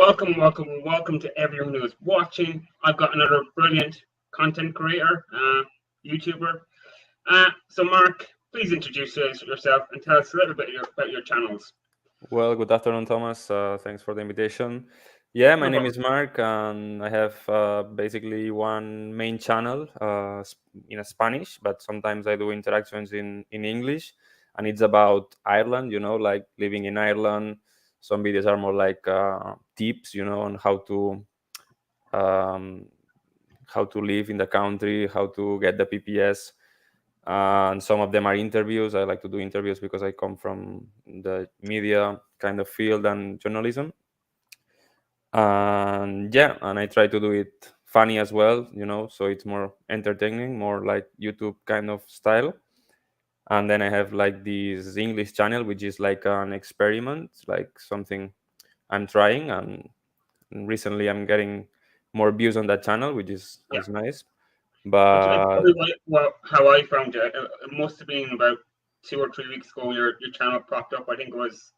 welcome to everyone who is watching. I've got another brilliant content creator, YouTuber. So, Mark, please introduce yourself and tell us a little bit about your channels. Well, good afternoon, Thomas. Thanks for the invitation. Yeah, my No name problem. is Marc, and I have basically one main channel in Spanish, but sometimes I do interactions in English, and it's about Ireland, like living in Ireland. Some videos are more like tips, on um, how to live in the country, how to get the PPS, and some of them are interviews. I like to do interviews because I come from the media kind of field and journalism. And yeah, and I try to do it funny as well, so it's more entertaining, more like YouTube kind of style. And then I have like this English channel, which is like an experiment, like something I'm trying. And recently I'm getting more views on that channel, which Yeah, is nice. it's But probably how I found it. It must have been about 2 or 3 weeks ago. Your channel popped up. I think it was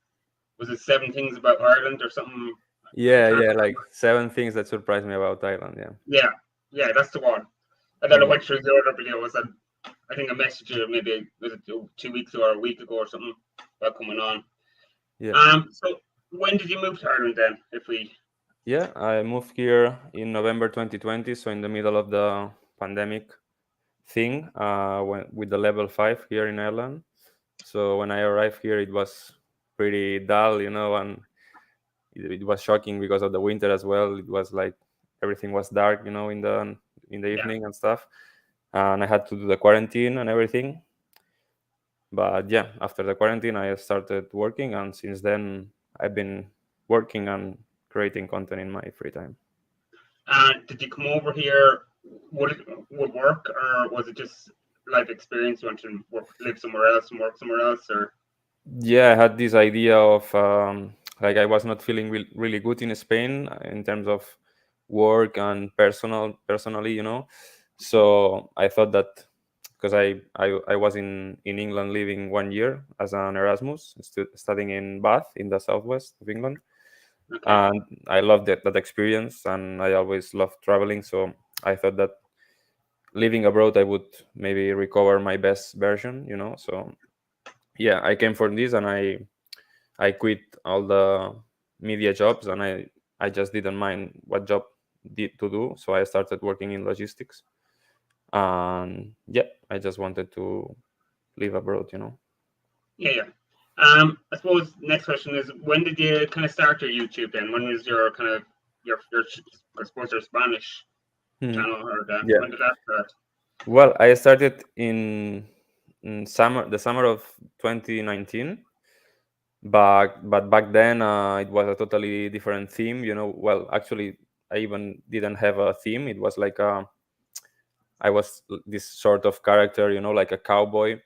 it 7 things about Ireland or something. I yeah, can't yeah, like remember. 7 things that surprised me about Thailand. Yeah. Yeah, yeah, that's the one. And then I Mm, went through the other videos, and I think I messaged you maybe was it 2 weeks or a week ago or something about coming on. yeah. So when did you move to Ireland then? If we Yeah, I moved here in November 2020, so in the middle of the pandemic thing, with the level 5 here in Ireland. So when I arrived here, it was pretty dull, and it was shocking because of the winter as well. It was like everything was dark, in the yeah, evening and stuff, and I had to do the quarantine and everything. But yeah, after the quarantine, I started working, and since then, I've been working and creating content in my free time. did you come over here? Would work, or was it just life experience? You want to live somewhere else and work somewhere else, or Yeah, I had this idea of like I was not feeling really good in Spain in terms of work and personally, So I thought that because I was in England living 1 year as an Erasmus, studying in Bath in the southwest of England, okay, and I loved that experience, and I always loved traveling. So I thought that living abroad, I would maybe recover my best version, So yeah, I came for this, and I quit all the media jobs, and I just didn't mind what job did to do. So I started working in logistics. And yeah, I just wanted to live abroad. yeah, yeah. I suppose next question is when did you kind of start your YouTube then? When was your kind of your I suppose your Spanish Mhm. channel or Yeah. when did that start? Well, I started in the summer of 2019. But back then, it was a totally different theme. Well, actually, I even didn't have a theme. It was like I was this sort of character, like a cowboy,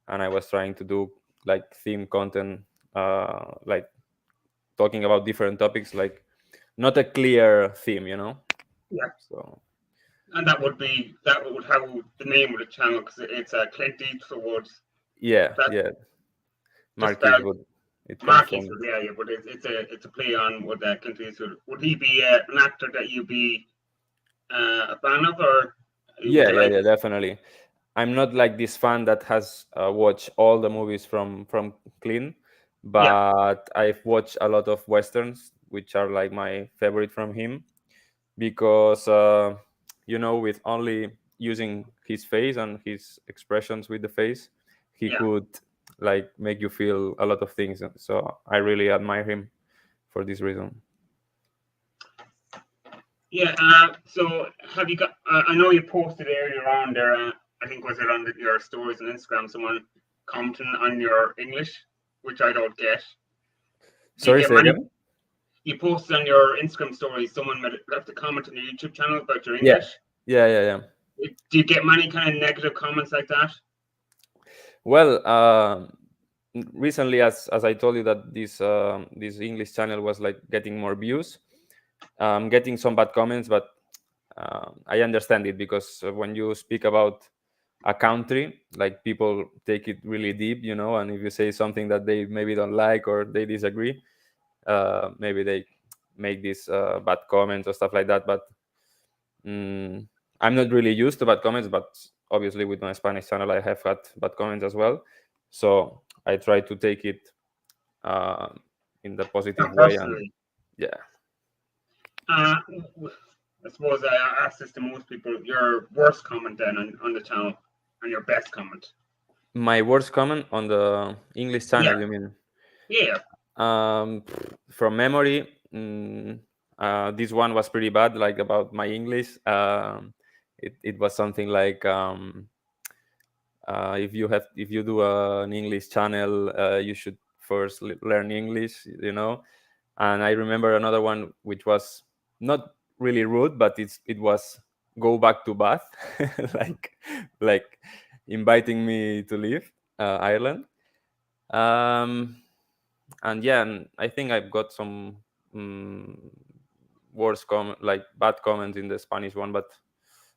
and I was trying to do like theme content, like talking about different topics, like not a clear theme. Yeah. So And that would how the name of the channel because it's Clint Eastwood. yeah, That yeah, just Mark spelled Eastwood. It comes Mark from. Eastwood, yeah, but it's a play on what Clint Eastwood. Would he be an actor that you be a fan of, or would Yeah, you yeah, like? yeah, definitely. I'm not like this fan that has watched all the movies from Clint, Yeah, but I've watched a lot of westerns, which are like my favorite from him, because with only using his face and his expressions with the face, he yeah, could like make you feel a lot of things. So I really admire him for this reason. yeah. So have you got? I know you posted earlier on there. I think was it on your stories on Instagram? Someone commenting on your English, which I don't get. Do you Sorry, get say many? again. You posted on your Instagram stories. Someone left a comment on your YouTube channel about your Yeah, English. yeah, yeah, yeah. Do you get many kind of negative comments like that? Well, recently, as I told you that this English channel was like getting more views, getting some bad comments, but I understand it because when you speak about a country, like people take it really deep, and if you say something that they maybe don't like or they disagree, maybe make these bad comments or stuff like that. But mm, I'm not really used to bad comments. But obviously, with my Spanish channel, I have had bad comments as well. So I try to take it uh, in the positive Not way, and personally. yeah. Uh, I suppose I ask this to most people. Your worst comment then on the channel, and your best comment. My worst comment on the English Yeah, channel, you mean? yeah. From memory, this one was pretty bad, like about my English. It was something like, if you do an English channel, you should first learn English, And I remember another one which was not really rude, but it was go back to Bath, like like inviting me to leave Ireland. Um, and yeah, and I think I've got some um, worse comment, like bad comments in the Spanish one, but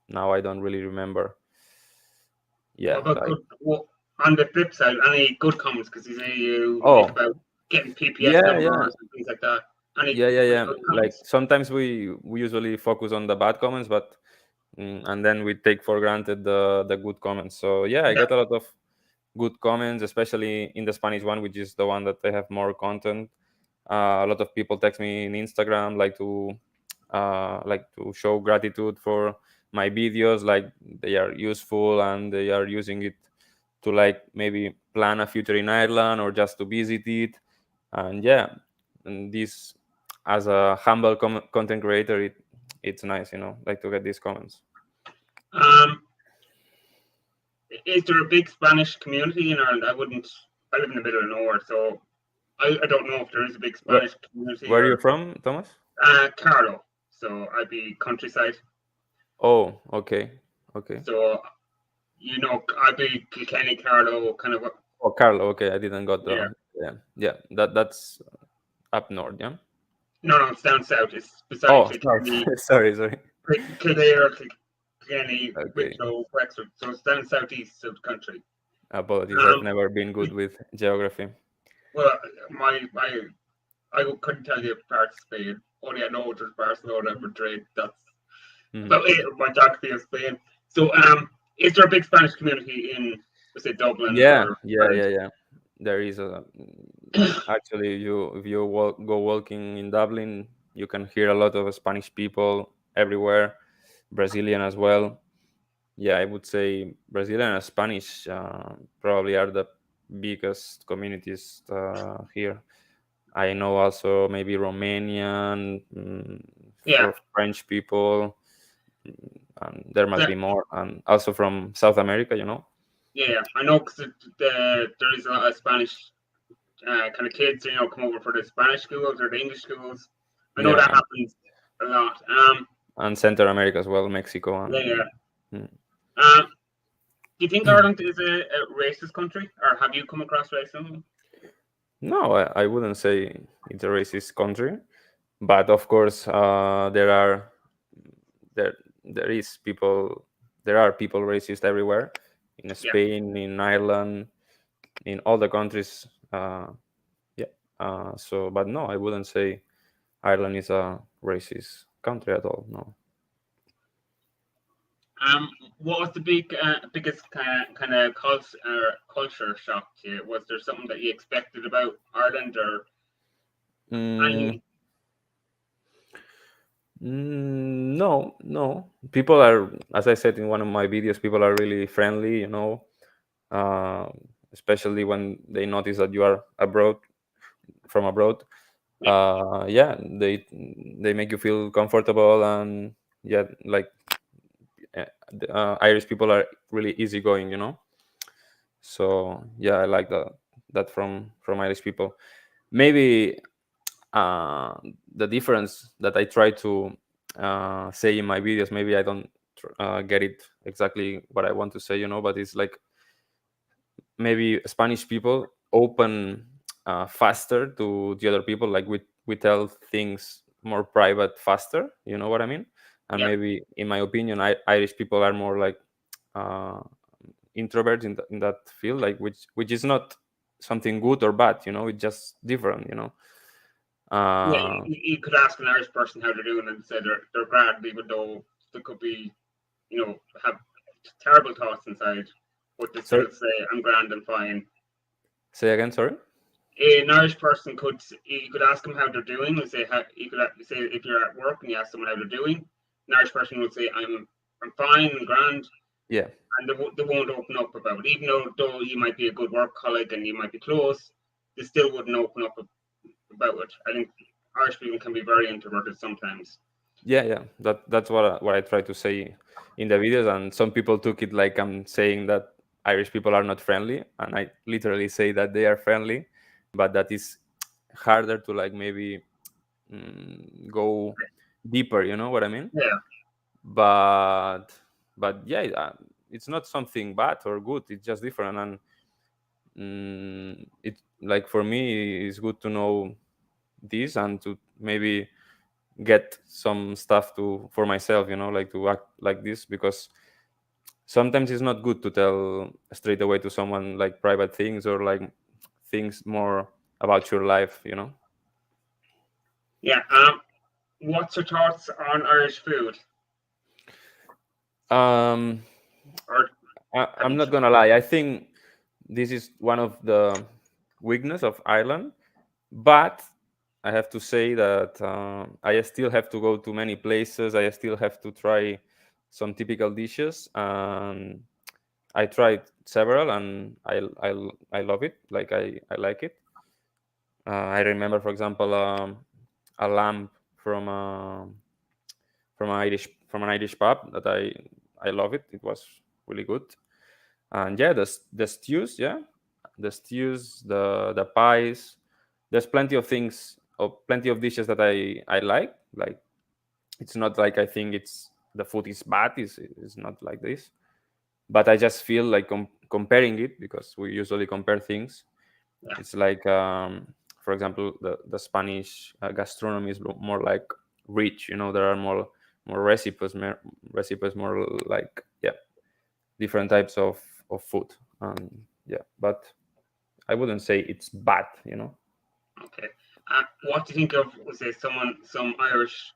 now I don't really remember. What Yeah, about like, good? Well, on the flip side, any good comments? Because you say you make oh, about getting PPS yeah, yeah, numbers and things like that. Any yeah, yeah, really yeah. good Like comments? sometimes we usually focus on the bad comments, but and then we take for granted the good comments. So yeah, I Yeah, get a lot of good comments, especially in the Spanish one, which is the one that I have more content. A lot of people text me in Instagram, like to show gratitude for my videos, like they are useful and they are using it to like maybe plan a future in Ireland or just to visit it. And yeah, and this, as a humble content creator, it's nice, like to get these comments. Um, is there a big Spanish community in Ireland? I wouldn't. I live in the middle of nowhere, so I don't know if there is a big Where, Spanish community where are you or from, Thomas? Carlo. So I'd be countryside. Oh, okay, okay. So I'd be Kilkenny, Carlo, kind of. Oh, Carlo. Okay, I didn't got Yeah. the. Yeah, yeah. That's up north. Yeah. No, it's down south. It's beside Oh, south. Kilkenny, Sorry. Kildare, Kilkenny, Okay. Wicklow, Wexford. So it's down southeast of the country. Apologies. I've Um, never been good with geography. well, I couldn't tell you parts of Spain. Only I know there's Barcelona, Madrid. That's Mhm. about it. My geography of Spain. So, is there a big Spanish community in, let's say, Dublin Yeah, or yeah, Ireland? yeah, yeah. There is a. Actually, if you go walking in Dublin, you can hear a lot of Spanish people everywhere, Brazilian as well. Yeah, I would say Brazilian and Spanish probably are the biggest communities here. I know also maybe Romanian, Yeah, for French people, and there must yeah, be more, and also from South America. yeah. I know because there is a lot of Spanish kind of kids, come over for the Spanish schools or the English schools. I know Yeah, that happens a lot. and Central America as well, Mexico, Yeah, and yeah. mm. Um, do you think Ireland is a racist country, or have you come across racism? No, I wouldn't say it's a racist country, but of course, there there is people there are people racist everywhere, in Yeah. Spain, in Ireland, in all the countries. Yeah. So, but no, I wouldn't say Ireland is a racist country at all. No. What was the biggest kind of culture shock to you? Was there something that you expected about Ireland, or Mm, any? no, no. People are, as I said in one of my videos, people are really friendly. Uh, Especially when they notice that you are from abroad. Yeah, Yeah, they make you feel comfortable, and yeah, like Irish people are really easygoing. So yeah, I like that from Irish people. Maybe uh, the difference that I try to say in my videos, maybe I don't get it exactly what I want to say, but it's like maybe Spanish people open faster to the other people. Like we tell things more private faster. You know what I mean? And yeah. maybe, in my opinion, Irish people are more like uh, introverts in that field. Like which is not something good or bad. It's just different. You could ask an Irish person how they're doing and say they're grand, even though they could be, have terrible thoughts inside, but they Sorry, still say, I'm grand and fine. say again. Sorry. An Irish person you could ask them how they're doing and say, you could say, if you're at work and you ask someone how they're doing, an Irish person would say, I'm fine and grand. Yeah. And they won't open up about it, even though you might be a good work colleague and you might be close, they still wouldn't open up about it. I think Irish people can be very introverted sometimes. Yeah. That's what I try to say in the videos, and some people took it like I'm saying that Irish people are not friendly, and I literally say that they are friendly, but that is harder to like maybe go deeper. You know what I mean? Yeah, But yeah, it's not something bad or good. It's just different, and it like for me it's good to know this and to maybe get some stuff to for myself, like to act like this, because sometimes it's not good to tell straight away to someone like private things or like things more about your life. yeah. What's your thoughts on Irish food? um Or I'm not gonna lie, I think this is one of the weakness of Ireland, but I have to say that I still have to go to many places. I still have to try some typical dishes, and I tried several, and I love it. Like I like it. I remember, for example, a lamb from a from an Irish pub that I love it. It was really good. And yeah, the stews, the stews, the pies. There's plenty of things, or plenty of dishes that I like. Like it's not like I think it's the food is bad. Is not like this. But I just feel like comparing it, because we usually compare things. yeah, It's like, for example, the Spanish gastronomy is more like rich. There are more recipes, more like, yeah, different types of food. Yeah, but I wouldn't say it's bad. okay. What do you think of, say, some Irish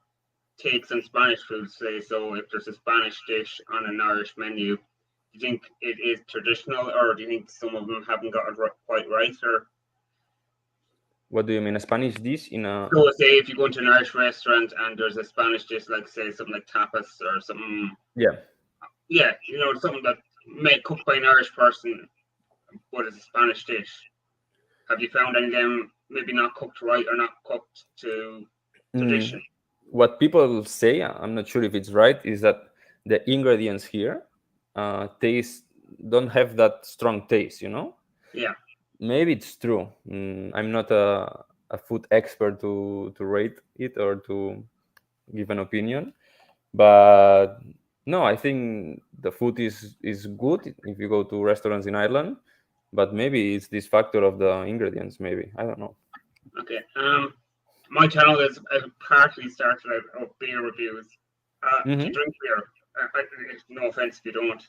takes on Spanish food? Say, so if there's a Spanish dish on an Irish menu, do you think it is traditional, or do you think some of them haven't got it quite right? Or What do you mean, a Spanish dish in a? so, say, if you go into an Irish restaurant and there's a Spanish dish, like say something like tapas or something, Yeah. yeah, something that made cooked by an Irish person, but it's a Spanish dish. Have you found any of them maybe not cooked right or not cooked to tradition? What people say, I'm not sure if it's right, is that the ingredients here taste don't have that strong taste. Yeah, Maybe it's true. I'm not a food expert to rate it or to give an opinion, but no, I think the food is good if you go to restaurants in Ireland, but maybe it's this factor of the ingredients. Maybe, I don't know. okay. My channel is partly started out of beer reviews. Do you hmm drink beer? No offense if you don't.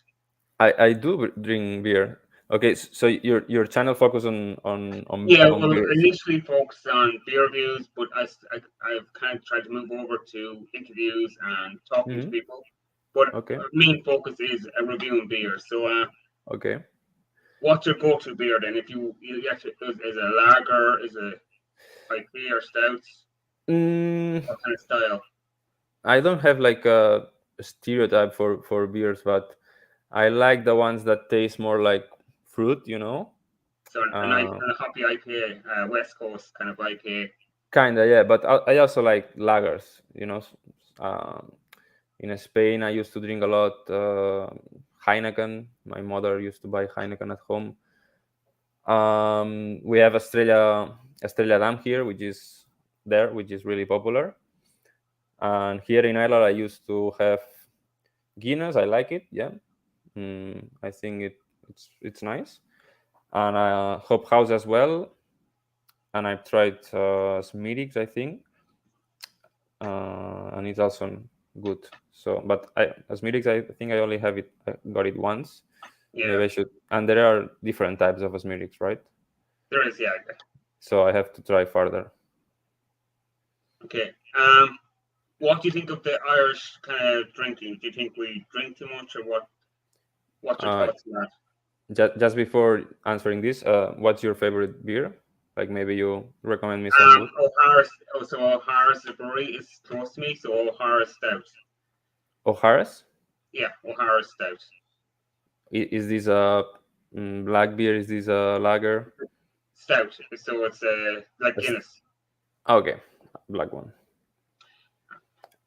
I do drink beer. Okay, so your channel focus Yeah, on well, beers. initially focused on beer reviews, but I've kind of tried to move over to interviews and talking to hmm people. But Okay, main focus is reviewing beer. So, okay. what's your go-to beer then? If you actually is it a lager, is it like beer stouts, Mm, what kind of style? I don't have like a stereotype for beers, but I like the ones that taste more like fruit. So a nice Uh, kind of hoppy IPA, West Coast kind of IPA. Kinda, yeah. But I also like lagers. Um, in Spain, I used to drink a lot Heineken. My mother used to buy Heineken at home. We have Estrella Damm here, which is really popular. And here in Ireland, I used to have Guinness. I like it. Yeah, I think it's nice. And Hop House as well. And I've tried Smirix, I think, and it's also good. So, but Smirix, I think I only got it once. Yeah, Maybe I should. And there are different types of Smirix, right? there is. Yeah, So I have to try further. Okay. What do you think of the Irish kind of drinking? Do you think we drink too much, or what? What's your Uh, thoughts on that? just before answering this, what's your favorite beer? Like maybe you recommend me some good. O'Hara's. Oh, so O'Hara's brewery is close to me. So O'Hara's Stout. O'Hara's? Yeah, O'Hara's Stout. Is this a black beer? Is this a lager? Stout. So it's like Yes. Guinness. Okay, black one.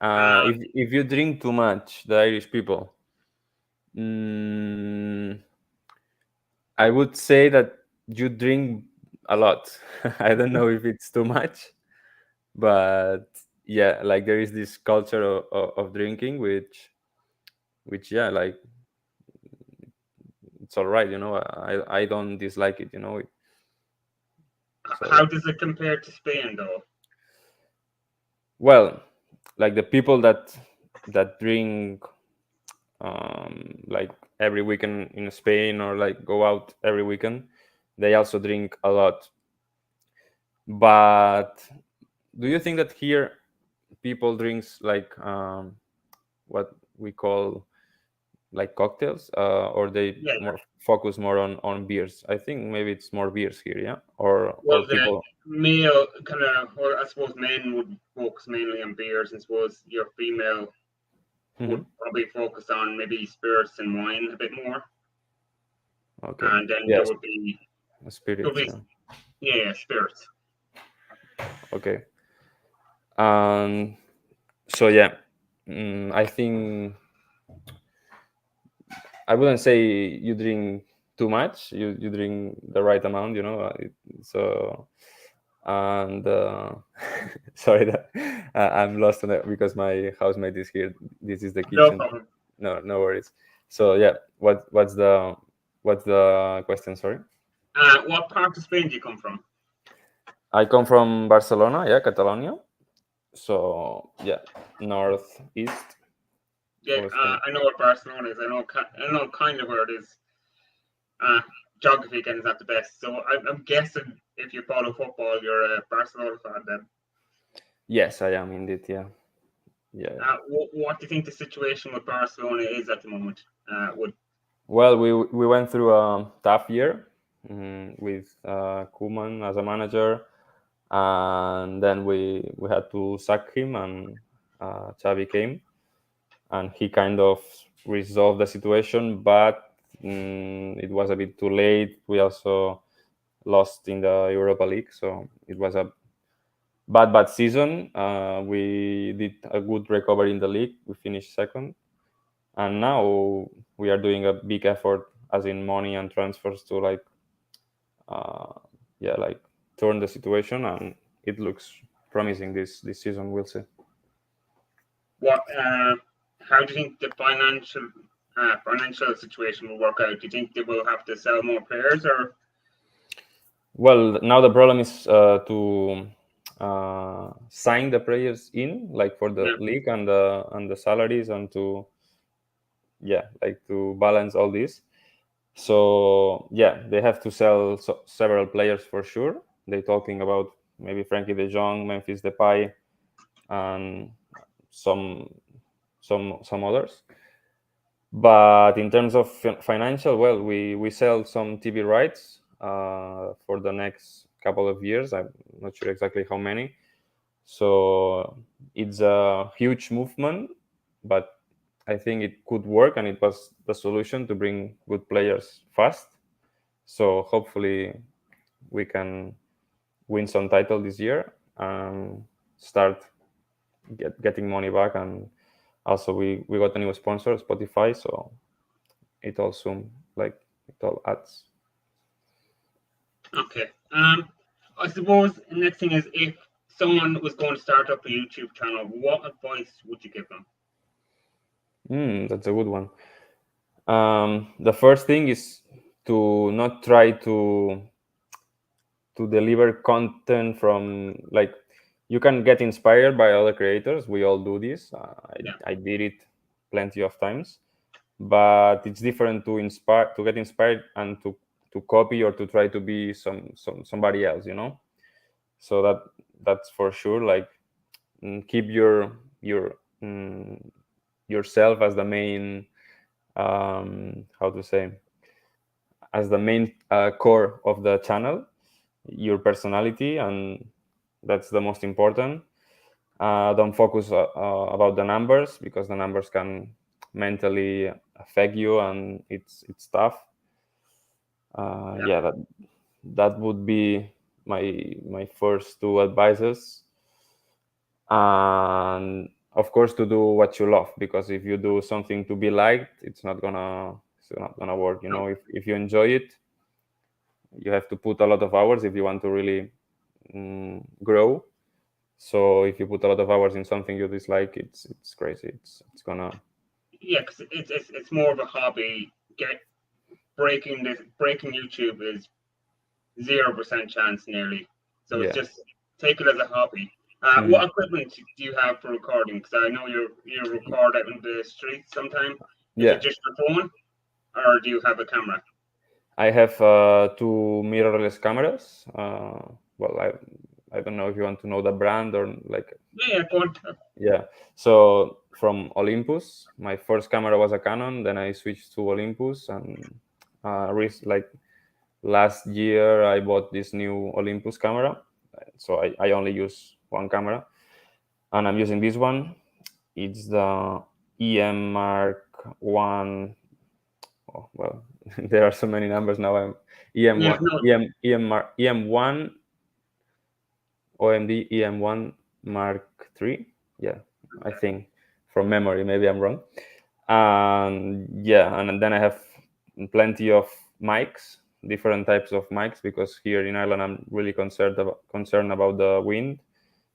Um, If you drink too much, the Irish people, mm, I would say that you drink a lot. I don't know if it's too much, but yeah, like there is this culture of drinking, which yeah, like it's all right, I don't dislike it, so how yeah. does it compare to Spain, though? Well, like the people that drink like every weekend in Spain, or like go out every weekend, they also drink a lot. But do you think that here people drinks like what we call like cocktails, or they Yeah. more focus more on beers? I think maybe it's more beers here, yeah, or Well, the people. male kind of, or I suppose men would focus mainly on beers, and suppose your female would Mhm. probably focus on maybe spirits and wine a bit more, Okay, and then yes, there would spirits, be yeah. yeah, spirits. Okay. um so yeah, I think I wouldn't say you drink too much. You drink the right amount, so, and sorry that I'm lost on it because my housemate is here. This is the No kitchen. problem. No worries. So yeah, what's the question? Sorry. What part of Spain do you come from? I come from Barcelona, yeah, Catalonia. So yeah, northeast Yeah, of Spain. I know what Barcelona is. I know kind of where it is. Uh, Geography again is not the best, so I'm guessing if you follow football, you're a Barcelona fan then. Yes, I am indeed. Yeah, yeah, yeah. What do you think the situation with Barcelona is at the moment? Would Well, we went through a tough year, with Koeman as a manager, and then we had to sack him, and Xavi came, and he kind of resolved the situation, but it was a bit too late. We also lost in the Europa League, so it was a bad season. We did a good recovery in the league. We finished second, and now we are doing a big effort, as in money and transfers, to like uh, yeah, like turn the situation, and it looks promising this season. We'll see. what? How do you think the financial situation will work out? Do you think they will have to sell more players, or Well, now the problem is to sign the players in, like for the yeah? league and the salaries, and to yeah, like to balance all this. So yeah, they have to sell several players for sure. They're talking about maybe Frankie De Jong, Memphis Depay, and some some others. But in terms of financial, well, we sell some TV rights for the next couple of years. I'm not sure exactly how many. So it's a huge movement, but I think it could work, and it was the solution to bring good players fast. So hopefully we can win some title this year and start getting money back. And also we got a new sponsor, Spotify. So it also like it all adds. Okay. I suppose the next thing is if someone was going to start up a YouTube channel, what advice would you give them? That's a good one. The first thing is to not try to deliver content from, like, you can get inspired by other creators. We all do this. Yeah. I did it plenty of times, but it's different to get inspired and to copy, or to try to be somebody else. So that's for sure. Like, keep yourself as the main, how to say, as the main core of the channel, your personality, and that's the most important. Don't focus about the numbers, because the numbers can mentally affect you, and it's tough. Yeah, that would be my first two advices. And of course, to do what you love, because if you do something to be liked, it's not gonna work. No. If you enjoy it, you have to put a lot of hours if you want to really grow. So if you put a lot of hours in something you dislike, it's crazy. It's gonna. Yeah, because it's more of a hobby. Breaking YouTube is 0% chance nearly. So it's Yeah. just take it as a hobby. What equipment do you have for recording? Because I know you record out in the street sometime. Is it Yeah, just your phone, or do you have a camera? I have two mirrorless cameras. Well, I don't know if you want to know the brand or like. Yeah, go on. Yeah. So from Olympus, my first camera was a Canon. Then I switched to Olympus, and like last year I bought this new Olympus camera. So I only use one camera, and I'm using this one. It's the EM Mark One. Oh, well, there are so many numbers now. I'm EM Yeah, one, no, EM1 OMD EM1 Mark 3. Yeah, I think from memory. Maybe I'm wrong. And yeah, and then I have plenty of mics, different types of mics, because here in Ireland I'm really concerned about the wind.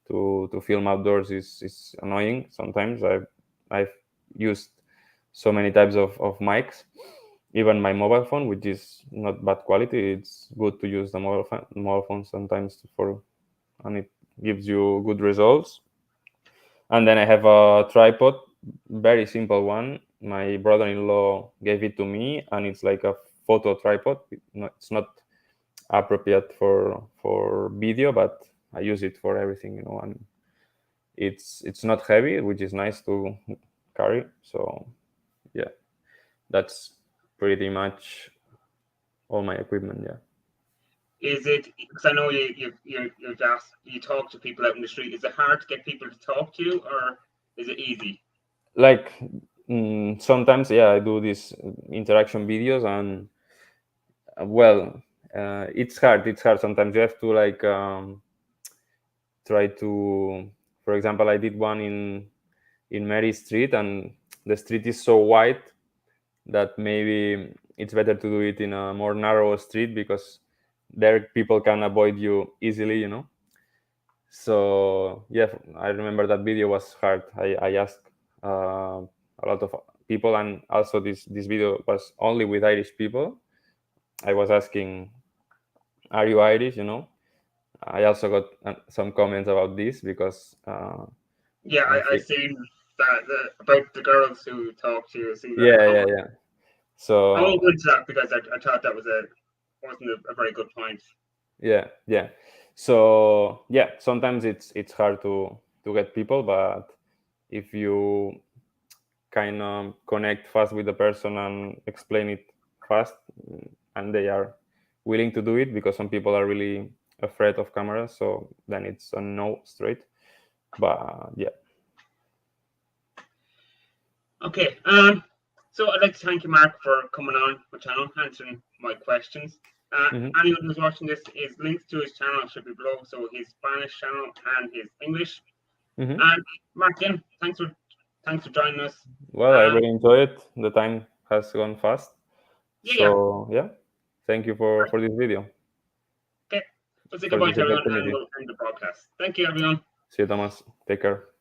To film outdoors is annoying sometimes. I've used so many types of mics. Even my mobile phone, which is not bad quality, it's good to use the mobile phone sometimes and it gives you good results. And then I have a tripod, very simple one. My brother-in-law gave it to me, and it's like a photo tripod. It's not appropriate for video, but I use it for everything, and it's not heavy, which is nice to carry. So yeah, that's pretty much all my equipment. Yeah. is it? Because I know you talk to people out in the street. Is it hard to get people to talk to you, or is it easy? Like sometimes, yeah, I do these interaction videos, and well, it's hard sometimes. You have to like try to, for example, I did one in Mary Street, and the street is so wide that maybe it's better to do it in a more narrow street, because there people can avoid you easily. So yeah, I remember that video was hard. I asked a lot of people, and also this video was only with Irish people. I was asking, "Are you Irish?" I also got some comments about this, because Yeah, I I think. seen that about the girls who talk to you. I seen that Yeah, yeah, comment. yeah. I won't So go into that because I thought that wasn't a very good point. yeah, yeah. So yeah, sometimes it's hard to get people, but if you kind of connect fast with the person and explain it fast, and they are willing to do it, because some people are really afraid of cameras, so then it's a no straight. But yeah. Okay. So I'd like to thank you, Mark, for coming on my channel, answering my questions. Hmm. Anyone who's watching this, is links to his channel should be below. So his Spanish channel and his English. Hmm. And Mark, again, thanks for joining us. Well, I really enjoy it. The time has gone fast. Yeah, yeah. So yeah, thank you for this video, Okay. We'll say for goodbye this to everyone, and opportunity. we'll end the broadcast. Thank you, everyone. See you, Thomas. Take care.